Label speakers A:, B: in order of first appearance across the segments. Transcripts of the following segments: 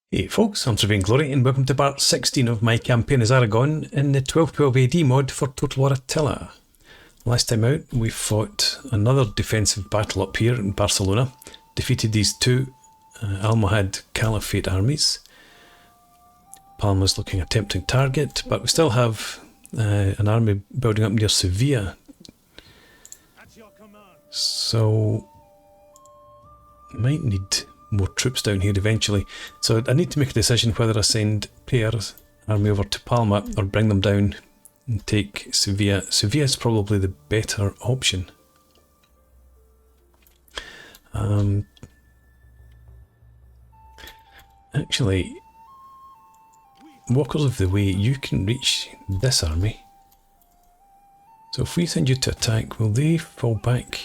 A: Hey folks, I'm Surveying Glory and welcome to part 16 of my campaign as Aragon in the 1212 AD mod for Total War Attila. Last time out we fought another defensive battle up here in Barcelona, defeated these two Almohad Caliphate armies. Palma's looking a tempting target, but we still have an army building up near Sevilla. So, might need more troops down here eventually. So I need to make a decision whether I send Pere's army over to Palma or bring them down and take Sevilla. Sevilla is probably the better option. Actually, walkers of the way, you can reach this army. So if we send you to attack, will they fall back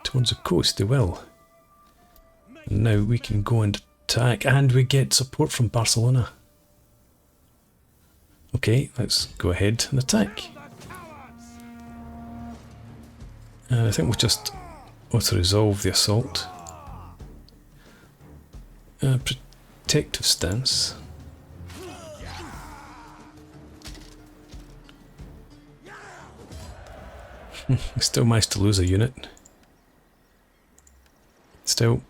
A: towards the coast? They will. Now we can go and attack, and we get support from Barcelona. Okay, let's go ahead and attack. I think we'll just auto-resolve the assault. Protective stance. Still managed to lose a unit. Still,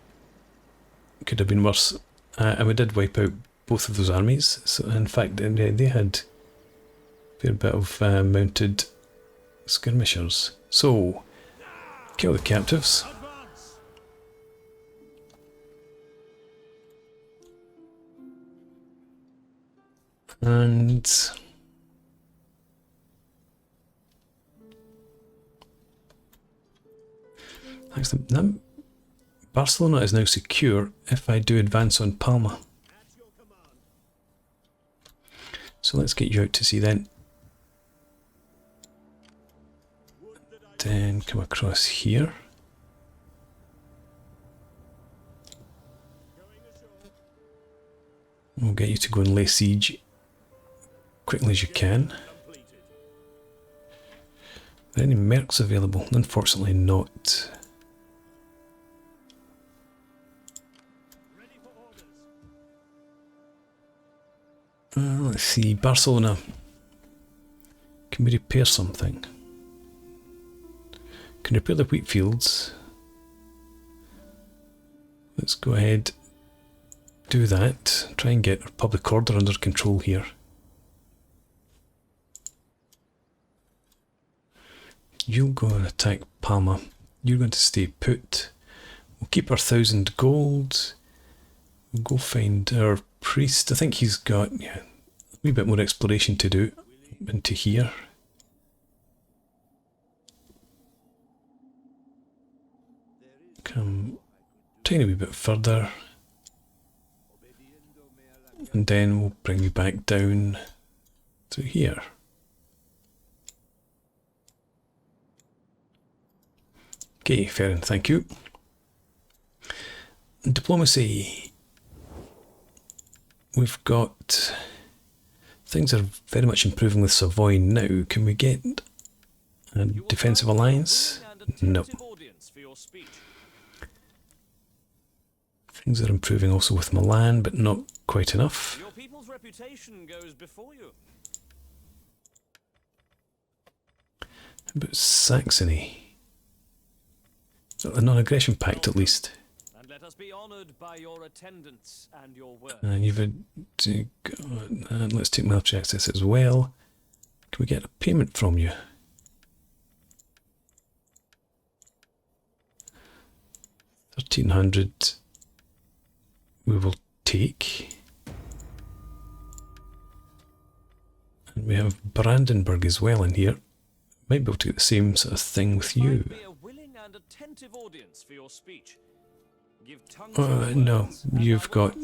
A: could have been worse. And we did wipe out both of those armies. So in fact, they had a fair bit of mounted skirmishers. So, kill the captives. And actually, Barcelona is now secure if I do advance on Palma. So let's get you out to sea then. Then come across here. We'll get you to go and lay siege quickly as you can. Are there any mercs available? Unfortunately not. Let's see, Barcelona. Can we repair something? Can repair the wheat fields. Let's go ahead, do that. Try and get our public order under control here. You'll go and attack Palma. You're going to stay put. We'll keep our 1,000 gold. We'll go find our priest. I think he's got a wee bit more exploration to do into here. Come tiny wee bit further. And then we'll bring you back down to here. Okay, fair enough, thank you. Diplomacy. We've got... Things are very much improving with Savoy now. Can we get a defensive alliance? No. Things are improving also with Milan, but not quite enough.
B: Your people's reputation goes before you.
A: How about Saxony? A non-aggression pact at least.
B: Let us be honoured by your attendance and your work.
A: And you've let's take military access as well. Can we get a payment from you? $1,300 we will take. And we have Brandenburg as well in here. Might be able to get the same sort of thing with you.
B: Be a willing and attentive audience for your speech.
A: No, you've got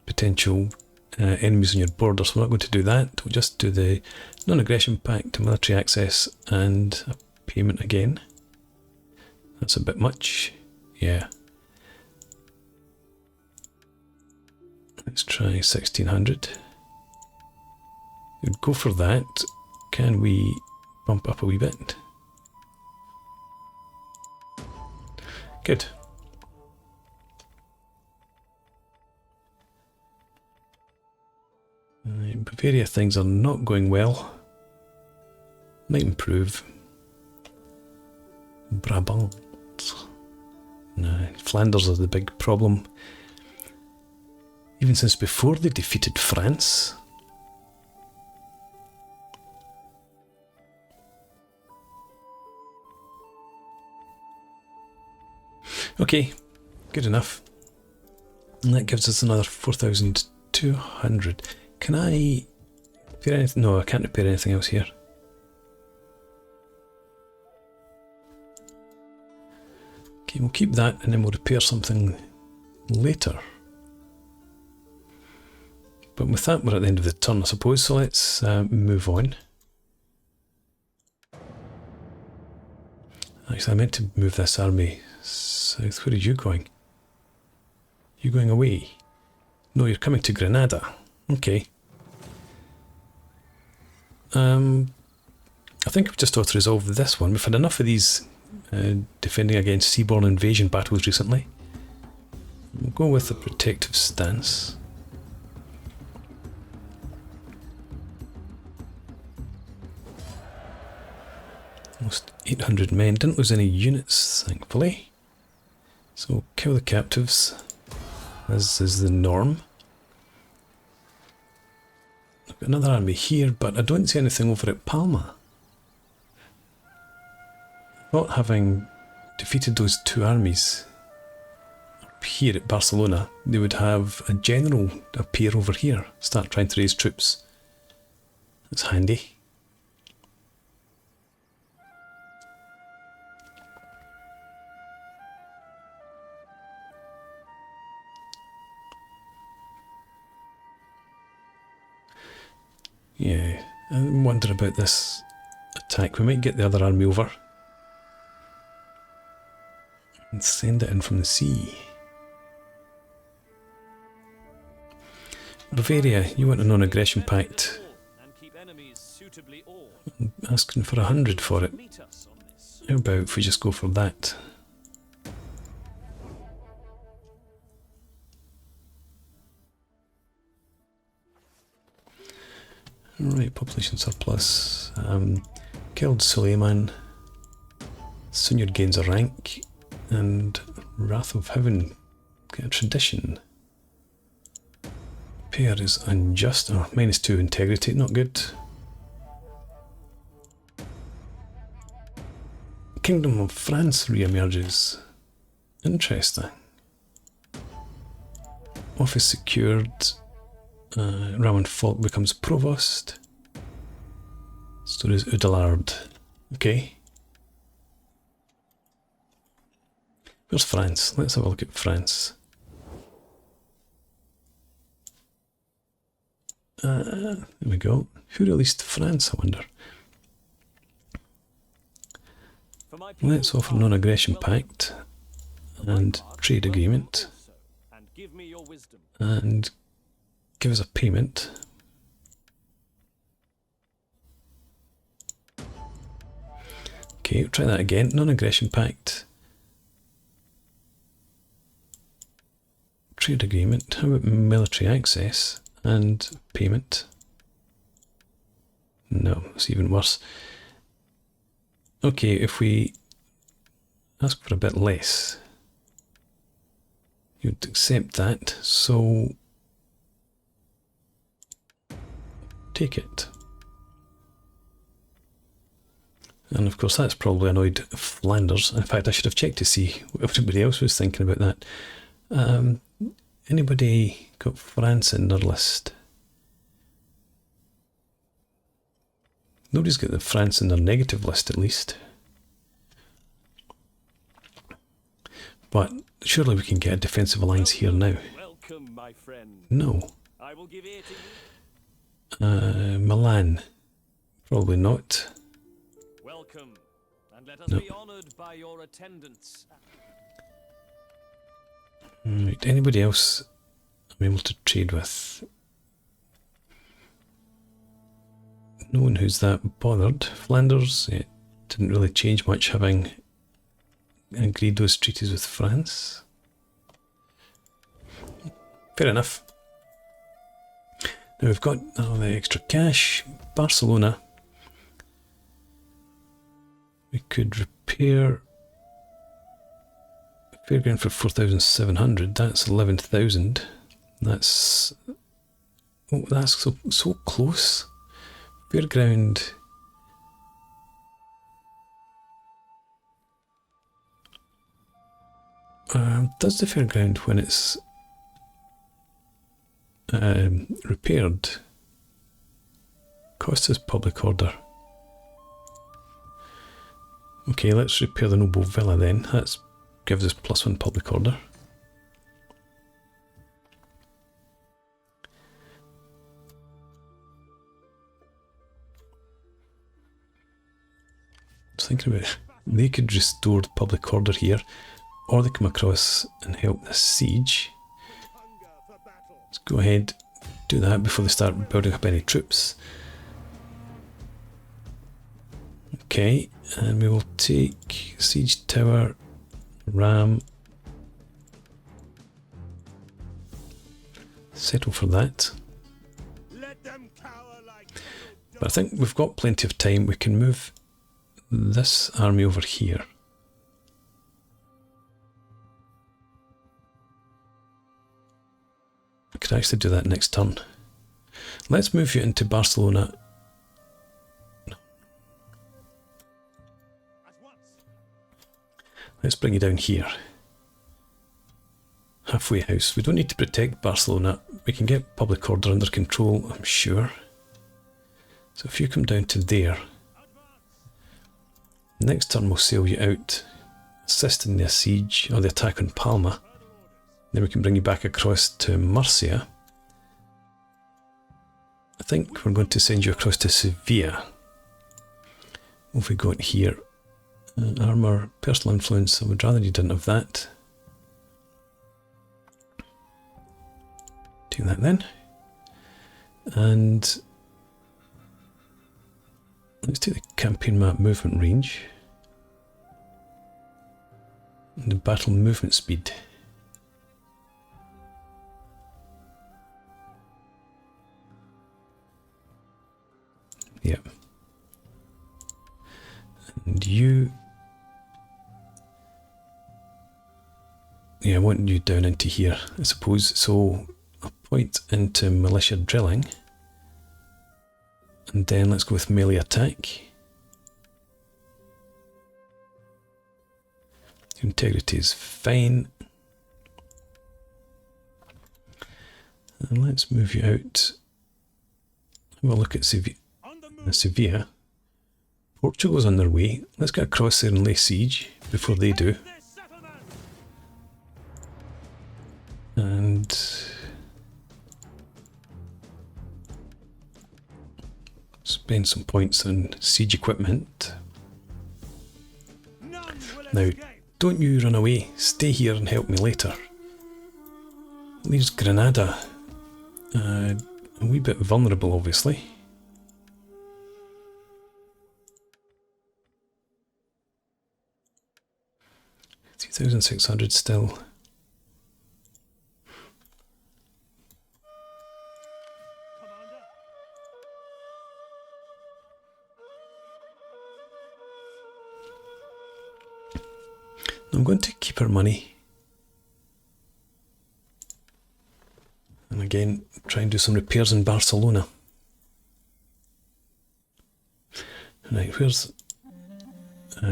A: potential enemies on your border, so we're not going to do that. We'll just do the non-aggression pact, military access, and a payment again. That's a bit much. Yeah. Let's try 1,600. We'd go for that. Can we bump up a wee bit? Good. In Bavaria things are not going well. Might improve. Brabant. No, Flanders are the big problem. Even since before they defeated France. Okay, good enough. And that gives us another 4,200. Can I repair anything? No, I can't repair anything else here. Okay, we'll keep that and then we'll repair something later. But with that, we're at the end of the turn, I suppose, so let's move on. Actually, I meant to move this army south. Where are you going? You going away? No, you're coming to Granada. Okay. I think we've just ought to resolve this one. We've had enough of these defending against seaborne invasion battles recently. We'll go with the protective stance. Almost 800 men. Didn't lose any units, thankfully. So kill the captives, as is the norm. I've got another army here, but I don't see anything over at Palma. I thought having defeated those two armies up here at Barcelona, they would have a general appear over here, start trying to raise troops. That's handy. Yeah, I wonder about this attack. We might get the other army over and send it in from the sea. Bavaria, you want a non-aggression pact. I'm asking for 100 for it. How about if we just go for that? Right, population surplus. Killed Suleiman. Sunyard gains a rank. And Wrath of Heaven. Get a tradition. Pere is unjust. Oh, -2 integrity, not good. Kingdom of France re-emerges. Interesting. Office secured. Ramon Falk becomes provost. So does Udelard. Okay. Where's France? Let's have a look at France. There we go. Who released France, I wonder? Let's offer non-aggression pact and trade agreement and give us a payment. Okay, we'll try that again. Non-aggression pact. Trade agreement. How about military access and payment? No, it's even worse. Okay, if we ask for a bit less, you'd accept that, so take it. And of course that's probably annoyed Flanders. In fact, I should have checked to see what everybody else was thinking about that. Anybody got France in their list? Nobody's got the France in their negative list, at least. But surely we can get a defensive alliance here now.
B: Welcome, my friend.
A: No.
B: I will give ear to you.
A: Milan. Probably not.
B: Welcome, and let us
A: No.
B: be honoured by your attendance.
A: Right, anybody else I'm able to trade with? No one who's that bothered. Flanders, it didn't really change much having agreed those treaties with France. Fair enough. Now we've got all the extra cash. Barcelona. We could repair fairground for 4,700. That's 11,000. That's so close. Fairground. Does the fairground when it's repaired cost us public order? Okay, let's repair the noble villa then. That gives us +1 public order. I was thinking about it. They could restore the public order here, or they come across and help this siege. Let's go ahead, do that before they start building up any troops. Okay, and we will take siege tower, ram, settle for that. But I think we've got plenty of time. We can move this army over here. I could actually do that next turn. Let's move you into Barcelona. Let's bring you down here. Halfway house. We don't need to protect Barcelona. We can get public order under control, I'm sure. So if you come down to there, next turn we'll sail you out, assist in the siege or the attack on Palma. Then we can bring you back across to Murcia. I think we're going to send you across to Sevilla. What have we got here? Armour, personal influence. I would rather you didn't have that. Do that then. And let's take the campaign map movement range. And the battle movement speed. Yep. And you... Yeah, I want you down into here, I suppose. So I'll point into militia drilling. And then let's go with melee attack. Integrity is fine. And let's move you out. Have a look at Sevilla. Portugal's on their way. Let's get across there and lay siege before they do. And spend some points on siege equipment. Now, don't you run away. Stay here and help me later. Leaves Granada a wee bit vulnerable, obviously. $2,600 still. I'm going to keep our money. And again, try and do some repairs in Barcelona. Right, where's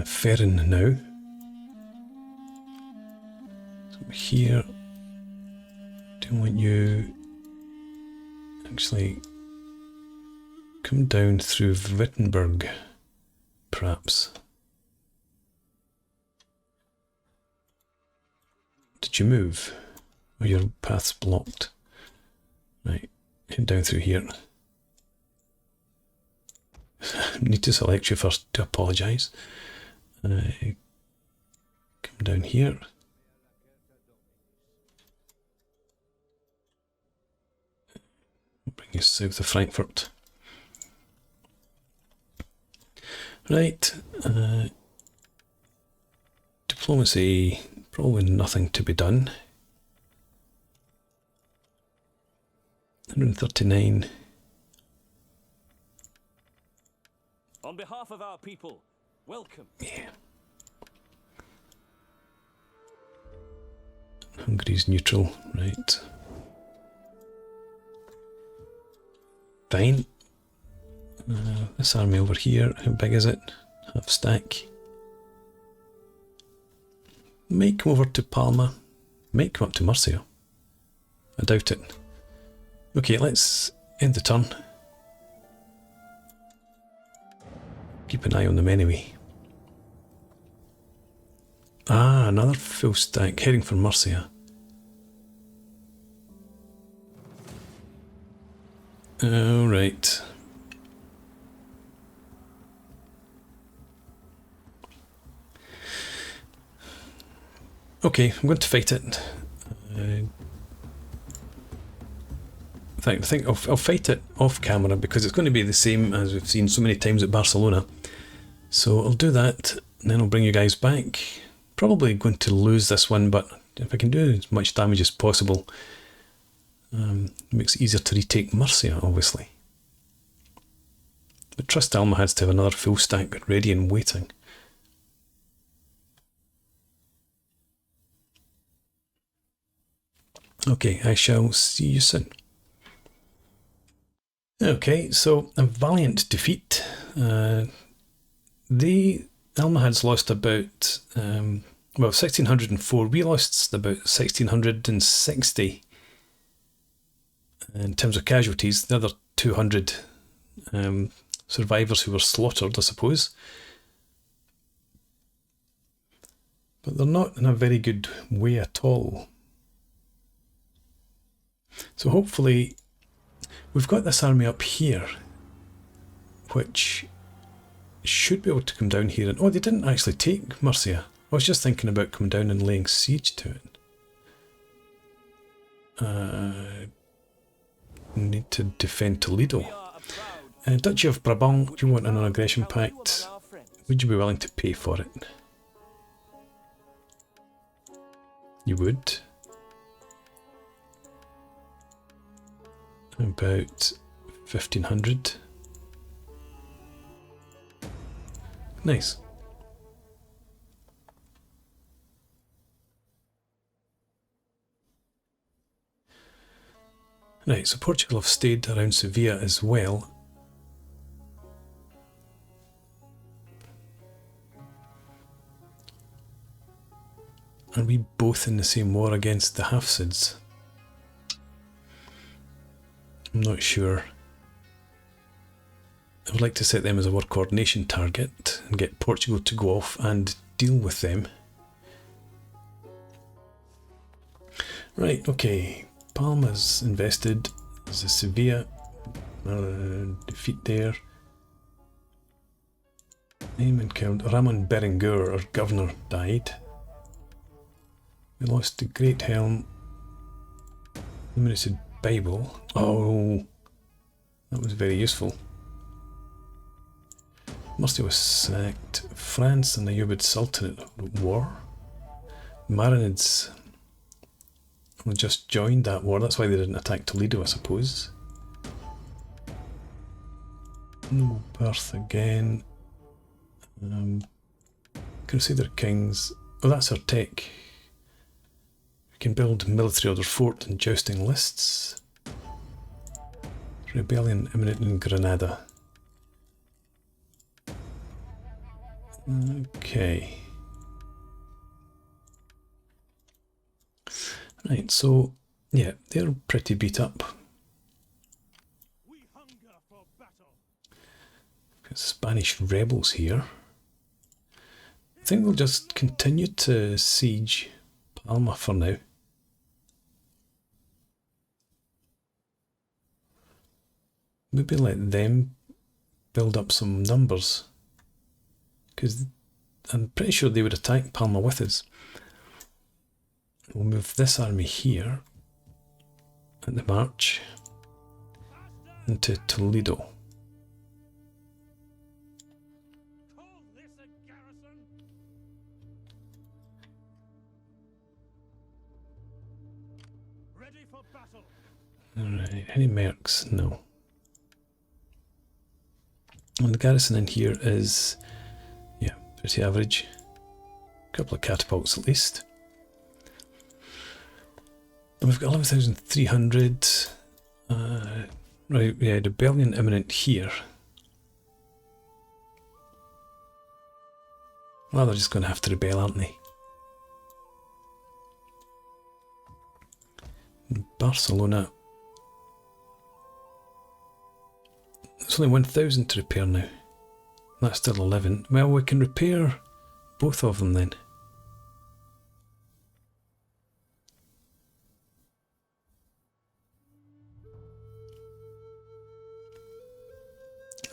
A: Ferrin now? So here, do I want you actually come down through Wittenberg, perhaps? Did you move? Or your path's blocked? Right, head down through here. Need to select you first to apologise. Come down here. Bring you south of Frankfurt. Right, diplomacy. Probably nothing to be done. 139.
B: On behalf of our people, welcome.
A: Yeah. Hungary's neutral, right. Fine. This army over here, how big is it? Half stack. Might come over to Palma. Might come up to Murcia. I doubt it. Okay, let's end the turn. Keep an eye on them anyway. Ah, another full stack heading for Murcia. Alright. Okay, I'm going to fight it. In fact, I think I'll fight it off camera because it's going to be the same as we've seen so many times at Barcelona. So I'll do that and then I'll bring you guys back. Probably going to lose this one, but if I can do as much damage as possible, it makes it easier to retake Murcia, obviously. But trust Almohad to have another full stack ready and waiting. Okay, I shall see you soon. Okay, so a valiant defeat. Almohad's lost about, 1604. We lost about 1660 in terms of casualties. The other 200 survivors who were slaughtered, I suppose. But they're not in a very good way at all. So hopefully we've got this army up here, which should be able to come down here. And oh, they didn't actually take Murcia. I was just thinking about coming down and laying siege to it. Need to defend Toledo. Duchy of Brabant, do you want an non-aggression pact? Would you be willing to pay for it? You would. About 1500. Nice. Right, so Portugal have stayed around Sevilla as well. Are we both in the same war against the Hafsids? I'm not sure. I would like to set them as a war coordination target and get Portugal to go off and deal with them. Right, okay. Palma's invested. There's a Sevilla. Defeat there. Name and killed. Ramon Berenguer, our governor, died. We lost the Great Helm. Illuminated Bible. Oh, that was very useful. Murcia was sacked. France and the Ayyubid Sultanate at war. Marinids just joined that war. That's why they didn't attack Toledo, I suppose. No birth again. Crusader Kings. Oh, that's our tech. We can build military order fort and jousting lists. Rebellion imminent in Granada. Okay. Right, so yeah, they're pretty beat up.
B: We hunger for battle.
A: Got Spanish rebels here. I think we'll just continue to siege Palma for now. Maybe let them build up some numbers, because I'm pretty sure they would attack Palma with us. We'll move this army here at the march into Toledo.
B: Call this a garrison? Ready for battle.
A: Alright, any mercs? No. And the garrison in here is, yeah, pretty average. A couple of catapults at least. And we've got 11,300. Right, yeah, rebellion imminent here. Well, they're just going to have to rebel, aren't they? Barcelona. It's only 1,000 to repair now. That's still 11. Well, we can repair both of them then.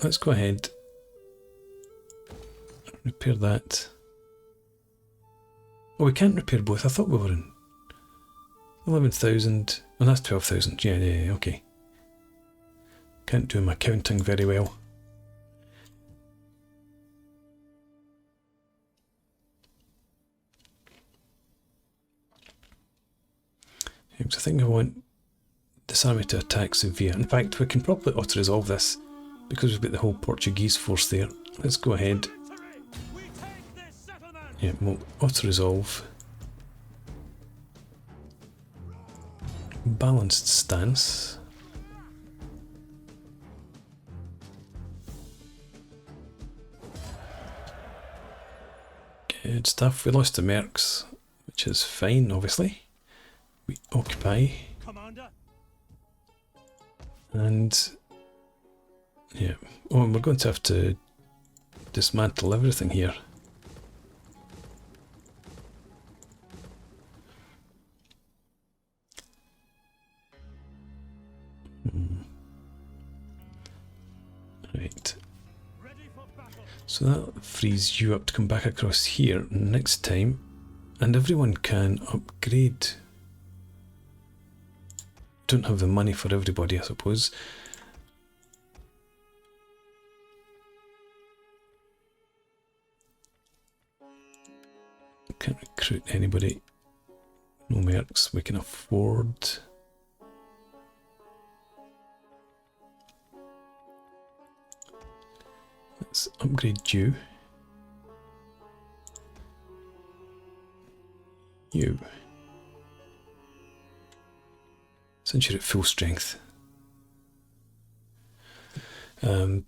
A: Let's go ahead. Repair that. Oh, we can't repair both. I thought we were in 11,000. And that's 12,000. Yeah, okay. Can't do my counting very well. So I think I want this army to attack Sevilla. In fact, we can probably auto-resolve this because we've got the whole Portuguese force there. Let's go ahead. Yeah, we'll auto-resolve. Balanced stance. Good stuff. We lost the mercs, which is fine, obviously. We occupy. And yeah. Oh, and we're going to have to dismantle everything here. Right. So that frees you up to come back across here next time, and everyone can upgrade. Don't have the money for everybody, I suppose. Can't recruit anybody. No mercs we can afford. Let's upgrade you. You. Since you're at full strength. But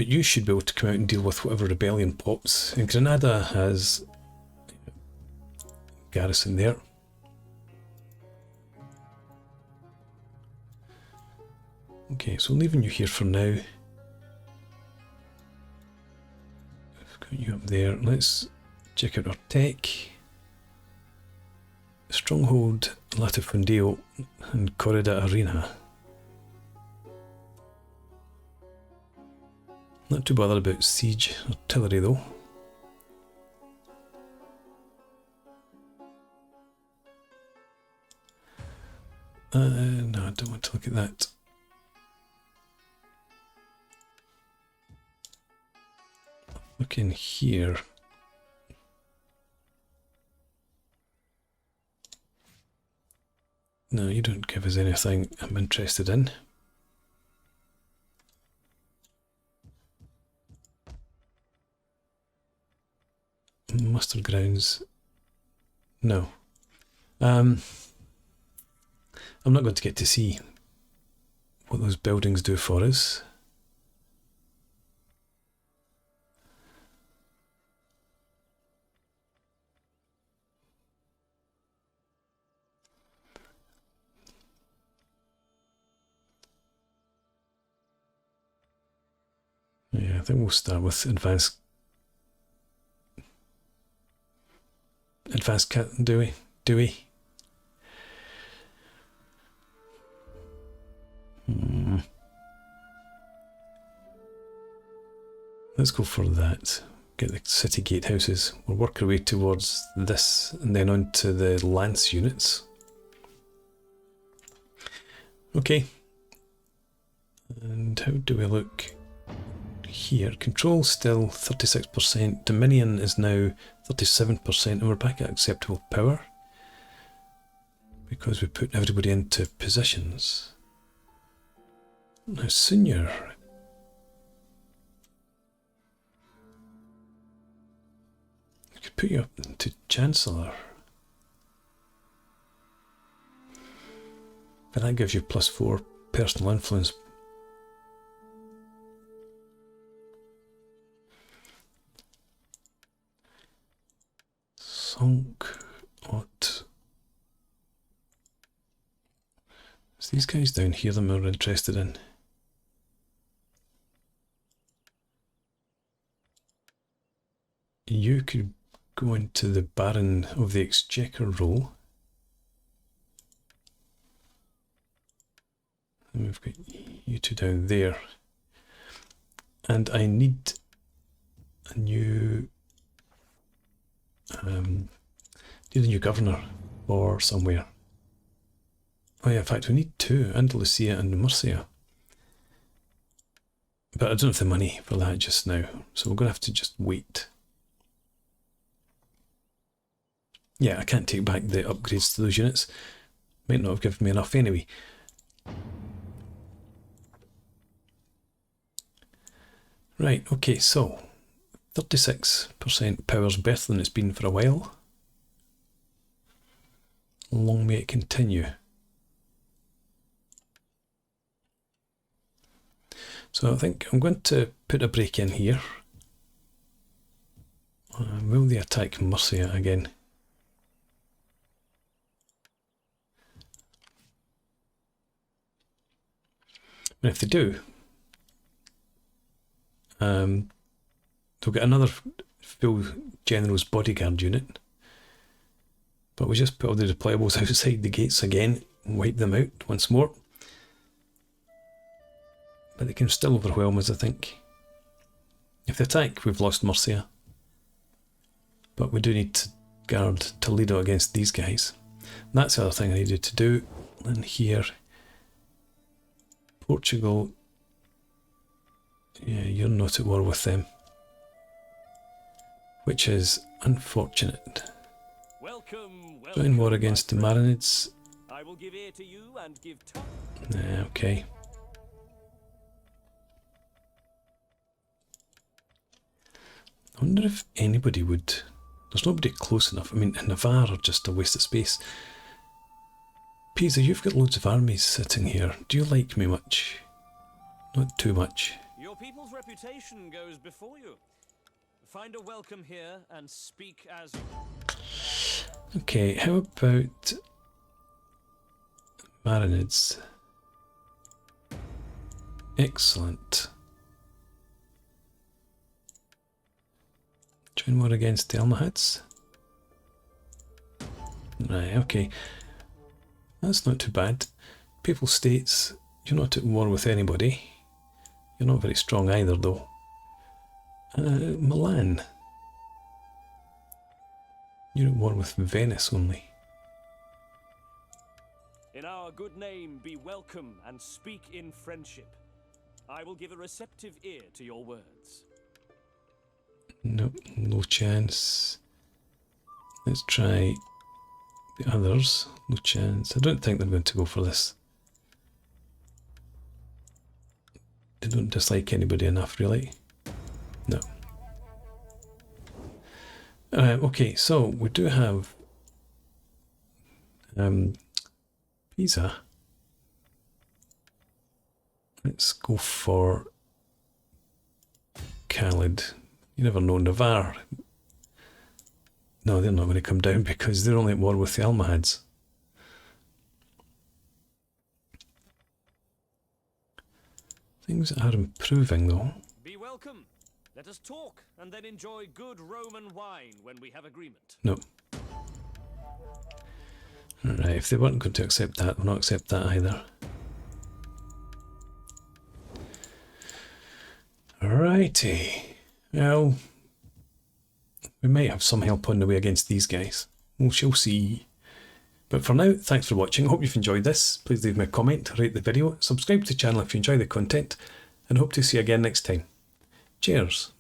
A: you should be able to come out and deal with whatever rebellion pops. And Granada has garrison there. Okay, so leaving you here for now. I've got you up there. Let's check out our tech. Stronghold, Latifundio and Corrida Arena. Not too bothered about siege artillery though. No, I don't want to look at that. Look in here. No, you don't give us anything I'm interested in. Mustard grounds. No. I'm not going to get to see what those buildings do for us. Yeah, I think we'll start with advanced. Do we? Let's go for that. Get the city gatehouses. We'll work our way towards this and then on to the lance units. Okay. And how do we look here? Control still 36%. Dominion is now 37%, and we're back at acceptable power because we put everybody into positions. Now, soon you're put you up to Chancellor. But that gives you +4 personal influence. Sunk Ot. It's these guys down here that we're interested in. You could go into the Baron of the Exchequer role. And we've got you two down there. And I need a new governor or somewhere. Oh yeah, in fact we need 2, Andalusia and Murcia. But I don't have the money for that just now, so we're going to have to just wait. Yeah, I can't take back the upgrades to those units. Might not have given me enough anyway. Right, okay, so 36% power's better than it's been for a while. Long may it continue. So I think I'm going to put a break in here. Will they attack Murcia again? And if they do, they'll get another full General's Bodyguard unit. But we just put all the deployables outside the gates again and wipe them out once more. But they can still overwhelm us, I think. If they attack, we've lost Murcia. But we do need to guard Toledo against these guys. And that's the other thing I needed to do. And here, Portugal, yeah, you're not at war with them. Which is unfortunate. Join war against the Marinids.
B: I will give ear to you and give
A: Okay. I wonder if anybody would... There's nobody close enough. I mean, Navarre are just a waste of space. Pisa, you've got loads of armies sitting here. Do you like me much? Not too much.
B: Your people's reputation goes before you. Find a welcome here and speak as...
A: Okay, how about Marinids? Excellent. Join war against the Almohads. Right, okay. That's not too bad. Papal States, you're not at war with anybody. You're not very strong either, though. Milan. You're at war with Venice only.
B: In our good name, be welcome and speak in friendship. I will give a receptive ear to your words.
A: Nope, no chance. Let's try the others. No chance. I don't think they're going to go for this. They don't dislike anybody enough, really. No. Okay, so we do have Pisa. Let's go for Khalid. You never know, Navarre. No, they're not going to come down because they're only at war with the Almohads. Things are improving though.
B: Be welcome. Let us talk and then enjoy good Roman wine when we have agreement.
A: No. Alright, if they weren't going to accept that, we'll not accept that either. Alrighty. Well, we might have some help on the way against these guys. We shall see. But for now, thanks for watching. Hope you've enjoyed this. Please leave me a comment, rate the video, subscribe to the channel if you enjoy the content, and hope to see you again next time. Cheers.